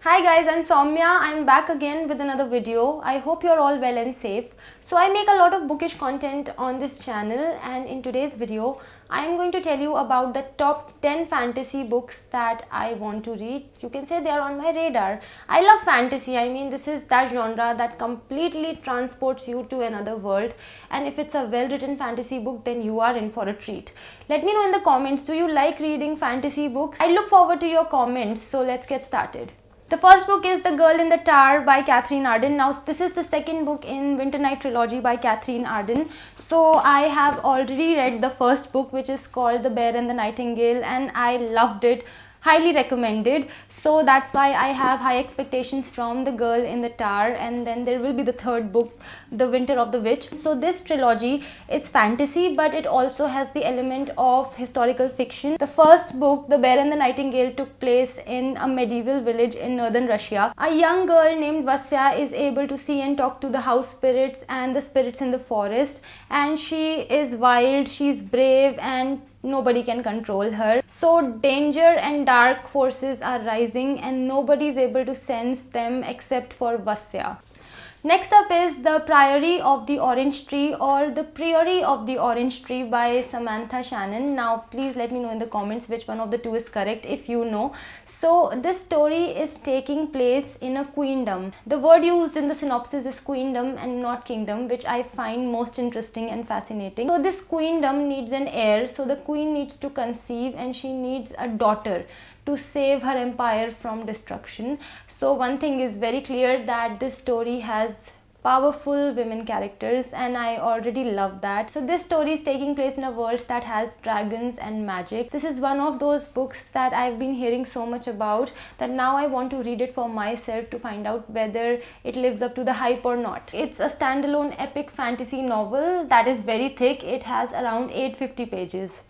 Hi guys, I'm Saumya. I'm back again with another video. I hope you're all well and safe. So I make a lot of bookish content on this channel, and in today's video I'm going to tell you about the top 10 fantasy books that I want to read. You can say they are on my radar. I love fantasy. I mean, this is that genre that completely transports you to another world, and if it's a well-written fantasy book, then you are in for a treat. Let me know in the comments, do you like reading fantasy books? I look forward to your comments, so let's get started. The first book is The Girl in the Tower by Catherine Arden. Now, this is the second book in Winter Night Trilogy by Catherine Arden. So, I have already read the first book, which is called The Bear and the Nightingale, and I loved it. Highly recommended. So that's why I have high expectations from The Girl in the Tower, and then there will be the third book, The Winter of the Witch. So this trilogy is fantasy, but it also has the element of historical fiction. The first book, The Bear and the Nightingale, took place in a medieval village in northern Russia. A young girl named Vasya is able to see and talk to the house spirits and the spirits in the forest, and she is wild, she's brave, and nobody can control her. So danger and dark forces are rising, and nobody is able to sense them except for Vasya. Next up is The Priory of the Orange Tree, or The Priory of the Orange Tree by Samantha Shannon. Now please let me know in the comments which one of the two is correct if you know. So this story is taking place in a queendom. The word used in the synopsis is queendom and not kingdom, which I find most interesting and fascinating. So this queendom needs an heir, so the queen needs to conceive and she needs a daughter to save her empire from destruction. So one thing is very clear, that this story has powerful women characters, and I already love that. So this story is taking place in a world that has dragons and magic. This is one of those books that I've been hearing so much about that now I want to read it for myself to find out whether it lives up to the hype or not. It's a standalone epic fantasy novel that is very thick. It has around 850 pages.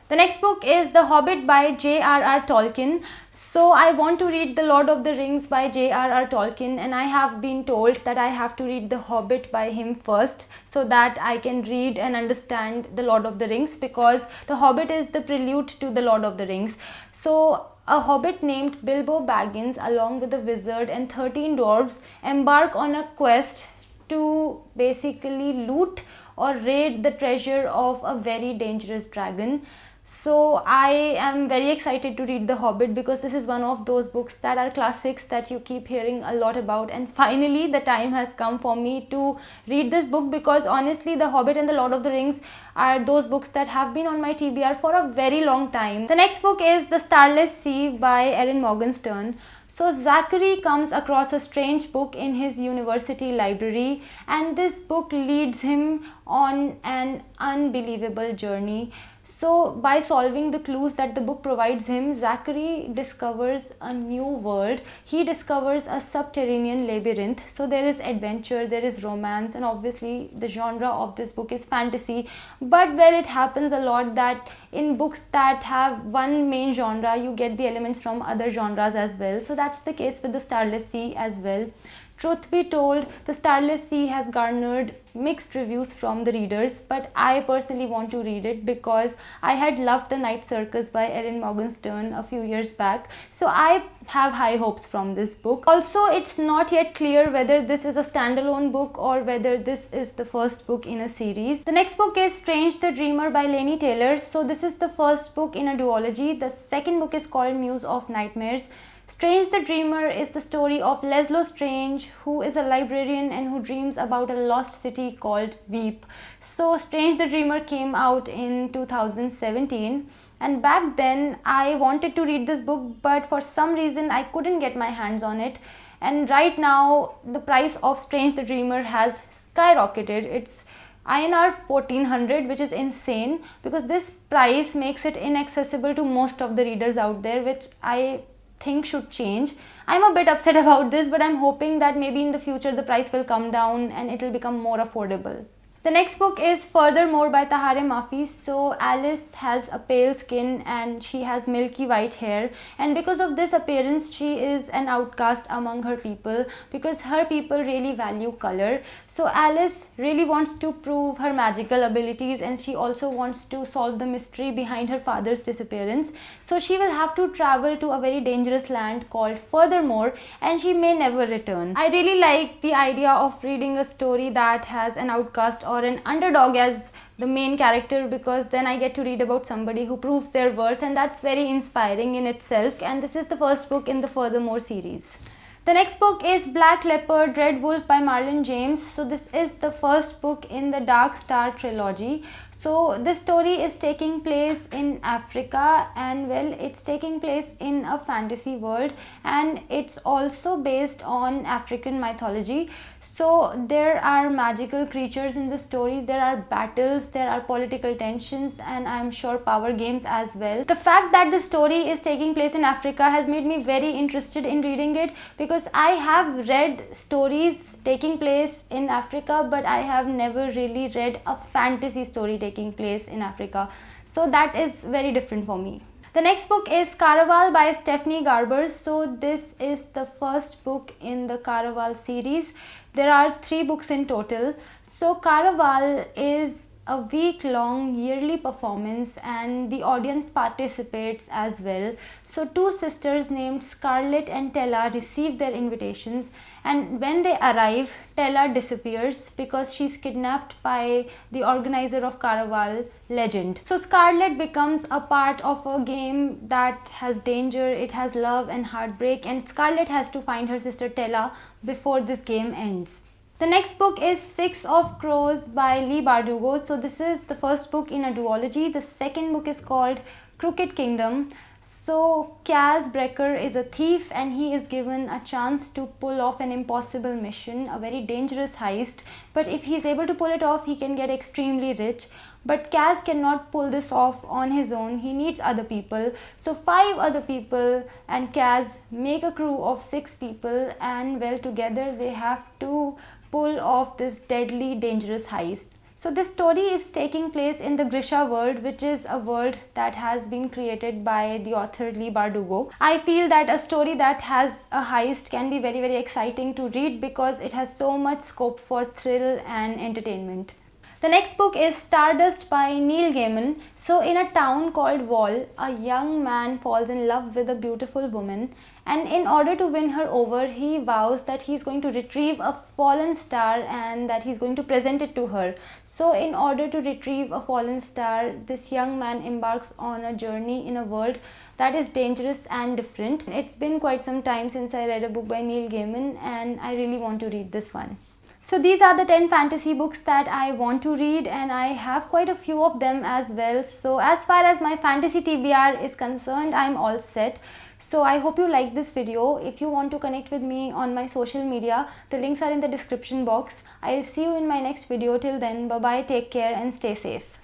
The next book is The Hobbit by J.R.R. Tolkien. So I want to read The Lord of the Rings by J.R.R. Tolkien, and I have been told that I have to read The Hobbit by him first so that I can read and understand The Lord of the Rings, because The Hobbit is the prelude to The Lord of the Rings. So a hobbit named Bilbo Baggins, along with a wizard and 13 dwarves, embark on a quest to basically loot or raid the treasure of a very dangerous dragon. So I am very excited to read The Hobbit, because this is one of those books that are classics that you keep hearing a lot about, and finally the time has come for me to read this book, because honestly The Hobbit and The Lord of the Rings are those books that have been on my TBR for a very long time. The next book is The Starless C by Erin Morgenstern. So Zachary comes across a strange book in his university library, and this book leads him on an unbelievable journey. So by solving the clues that the book provides him, Zachary discovers a new world. He discovers a subterranean labyrinth. So there is adventure, there is romance, and obviously the genre of this book is fantasy. But well, it happens a lot that in books that have one main genre, you get the elements from other genres as well. So that's the case with The Starless Sea as well. Truth be told, The Starless Sea has garnered mixed reviews from the readers, but I personally want to read it because I had loved The Night Circus by Erin Morgenstern a few years back. So I have high hopes from this book. Also, it's not yet clear whether this is a standalone book or whether this is the first book in a series. The next book is Strange the Dreamer by Laini Taylor. So this is the first book in a duology. The second book is called Muse of Nightmares. Strange the Dreamer is the story of Leslo Strange, who is a librarian and who dreams about a lost city called Veep. So Strange the Dreamer came out in 2017, and back then I wanted to read this book, but for some reason I couldn't get my hands on it. And right now the price of Strange the Dreamer has skyrocketed. It's INR 1400, which is insane, because this price makes it inaccessible to most of the readers out there, which I think should change. I'm a bit upset about this, but I'm hoping that maybe in the future the price will come down and it will become more affordable. The next book is Furthermore by Tahare Mafi. So Alice has a pale skin and she has milky white hair, and because of this appearance she is an outcast among her people, because her people really value color. So Alice really wants to prove her magical abilities, and she also wants to solve the mystery behind her father's disappearance. So she will have to travel to a very dangerous land called Furthermore, and she may never return. I really like the idea of reading a story that has an outcast or an underdog as the main character, because then I get to read about somebody who proves their worth, and that's very inspiring in itself. And this is the first book in the Furthermore series. The next book is Black Leopard, Red Wolf by Marlon James. So this is the first book in the Dark Star trilogy. So this story is taking place in Africa, and well, it's taking place in a fantasy world, and it's also based on African mythology. So there are magical creatures in the story, there are battles, there are political tensions, and I'm sure power games as well. The fact that the story is taking place in Africa has made me very interested in reading it, because I have read stories taking place in Africa, but I have never really read a fantasy story taking place in Africa. So that is very different for me. The next book is Caraval by Stephanie Garber. So this is the first book in the Caraval series. There are 3 books in total. So Caraval is a week-long yearly performance, and the audience participates as well. So 2 sisters named Scarlett and Tella receive their invitations, and when they arrive, Tella disappears because she's kidnapped by the organizer of Caraval, Legend. So Scarlett becomes a part of a game that has danger, it has love and heartbreak, and Scarlett has to find her sister Tella before this game ends. The next book is 6 of Crows by Leigh Bardugo. So this is the first book in a duology. The second book is called Crooked Kingdom. So Kaz Brecker is a thief, and he is given a chance to pull off an impossible mission, a very dangerous heist. But if he is able to pull it off, he can get extremely rich. But Kaz cannot pull this off on his own. He needs other people. So 5 other people and Kaz make a crew of 6 people, and well, together they have to pull off this deadly dangerous heist. So this story is taking place in the Grisha world, which is a world that has been created by the author Leigh Bardugo. I feel that a story that has a heist can be very exciting to read, because it has so much scope for thrill and entertainment. The next book is Stardust by Neil Gaiman. So in a town called Wall, a young man falls in love with a beautiful woman, and in order to win her over, he vows that he is going to retrieve a fallen star and that he is going to present it to her. So in order to retrieve a fallen star, this young man embarks on a journey in a world that is dangerous and different. It's been quite some time since I read a book by Neil Gaiman, and I really want to read this one. So these are the 10 fantasy books that I want to read, and I have quite a few of them as well. So as far as my fantasy TBR is concerned, I'm all set. So I hope you liked this video. If you want to connect with me on my social media, the links are in the description box. I'll see you in my next video. Till then, bye bye, take care and stay safe.